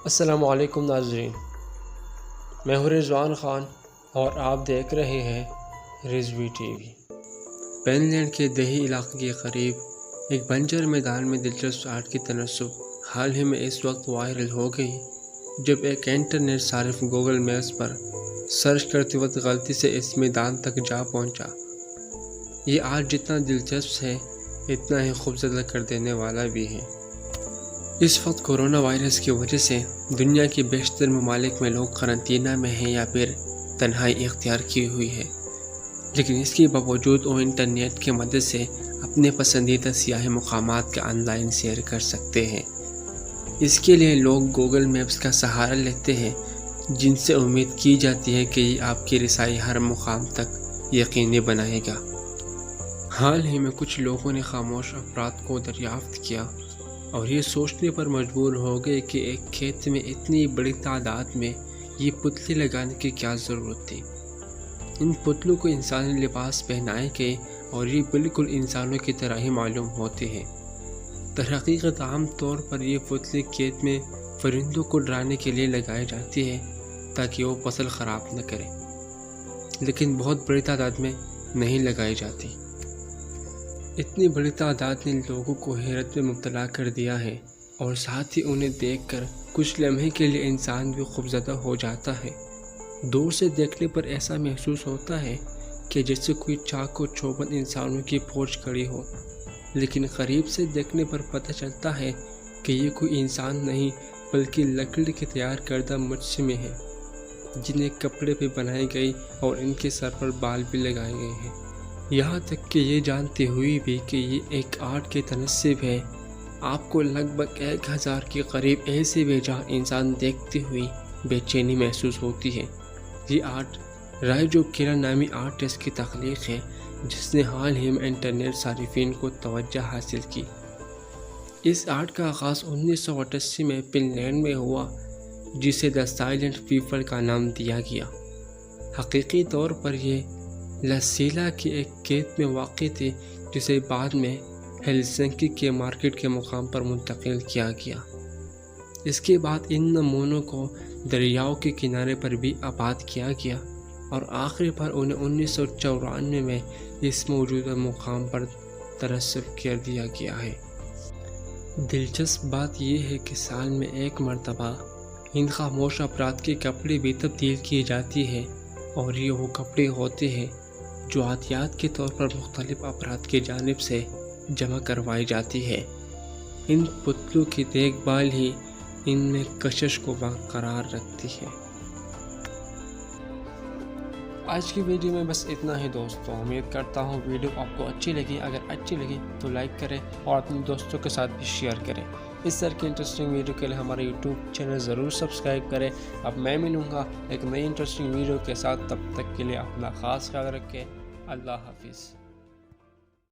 السلام علیکم ناظرین، میں ہوں رضوان خان اور آپ دیکھ رہے ہیں RIXVI TV۔ پین لینڈ کے دیہی علاقے کے قریب ایک بنجر میدان میں دلچسپ آرٹ کی تناسب حال ہی میں اس وقت وائرل ہو گئی جب ایک انٹرنیٹ صارف گوگل میپس پر سرچ کرتے وقت غلطی سے اس میدان تک جا پہنچا۔ یہ آرٹ جتنا دلچسپ ہے اتنا ہی خوفزدہ کر دینے والا بھی ہے۔ اس وقت کورونا وائرس کی وجہ سے دنیا کے بیشتر ممالک میں لوگ قرنطینہ میں ہیں یا پھر تنہائی اختیار کی ہوئی ہے، لیکن اس کے باوجود وہ انٹرنیٹ کی مدد سے اپنے پسندیدہ سیاحی مقامات کا آن لائن سیر کر سکتے ہیں۔ اس کے لیے لوگ گوگل میپس کا سہارا لیتے ہیں، جن سے امید کی جاتی ہے کہ یہ آپ کی رسائی ہر مقام تک یقینی بنائے گا۔ حال ہی میں کچھ لوگوں نے خاموش افراد کو دریافت کیا اور یہ سوچنے پر مجبور ہو گئے کہ ایک کھیت میں اتنی بڑی تعداد میں یہ پتلے لگانے کی کیا ضرورت تھی۔ ان پتلوں کو انسانی لباس پہنائے گئے اور یہ بالکل انسانوں کی طرح ہی معلوم ہوتے ہیں۔ درحقیقت عام طور پر یہ پتلے کھیت میں پرندوں کو ڈرانے کے لیے لگائے جاتی ہے تاکہ وہ فصل خراب نہ کرے، لیکن بہت بڑی تعداد میں نہیں لگائی جاتی۔ اتنی بڑی تعداد نے لوگوں کو حیرت میں مبتلا کر دیا ہے اور ساتھ ہی انہیں دیکھ کر کچھ لمحے کے لیے انسان بھی خوفزدہ ہو جاتا ہے۔ دور سے دیکھنے پر ایسا محسوس ہوتا ہے کہ جیسے کوئی چاق و چوبند انسانوں کی فوج کھڑی ہو، لیکن قریب سے دیکھنے پر پتہ چلتا ہے کہ یہ کوئی انسان نہیں بلکہ لکڑی کے تیار کردہ مجسمے ہیں، جنہیں کپڑے پہ بنائی گئی اور ان کے سر پر بال بھی لگائے گئے ہیں۔ یہاں تک کہ یہ جانتے ہوئے بھی کہ یہ ایک آرٹ کے تناسب ہے، آپ کو لگ بھگ 1000 کے قریب ایسے بے جان انسان دیکھتے ہوئے بے چینی محسوس ہوتی ہے۔ یہ آرٹ رائجو کیرا نامی آرٹسٹ کی تخلیق ہے، جس نے حال ہی میں انٹرنیٹ صارفین کو توجہ حاصل کی۔ اس آرٹ کا آغاز 1988 میں فن لینڈ میں ہوا، جسے دی سائلنٹ پیپل کا نام دیا گیا۔ حقیقی طور پر یہ لسیلا کے ایک کھیت میں واقع تھی، جسے بعد میں ہیلسنکی کے مارکیٹ کے مقام پر منتقل کیا گیا۔ اس کے بعد ان نمونوں کو دریاؤں کے کنارے پر بھی آباد کیا گیا اور آخر پر انہیں 1994 میں اس موجودہ مقام پر ترسب کر دیا گیا ہے۔ دلچسپ بات یہ ہے کہ سال میں ایک مرتبہ ان خاموش افراد کے کپڑے بھی تبدیل کیے جاتی ہے، اور یہ وہ کپڑے ہوتے ہیں جو عطیات کے طور پر مختلف افراد کی جانب سے جمع کروائی جاتی ہے۔ ان پتلوں کی دیکھ بھال ہی ان میں کشش کو برقرار رکھتی ہے۔ آج کی ویڈیو میں بس اتنا ہی دوستوں، امید کرتا ہوں ویڈیو آپ کو اچھی لگی۔ اگر اچھی لگی تو لائک کریں اور اپنے دوستوں کے ساتھ بھی شیئر کریں۔ اس طرح کی انٹرسٹنگ ویڈیو کے لیے ہمارا YouTube چینل ضرور سبسکرائب کریں۔ اب میں ملوں گا ایک نئی انٹرسٹنگ ویڈیو کے ساتھ، تب تک کے لیے اپنا خاص خیال رکھیں۔ اللہ حافظ۔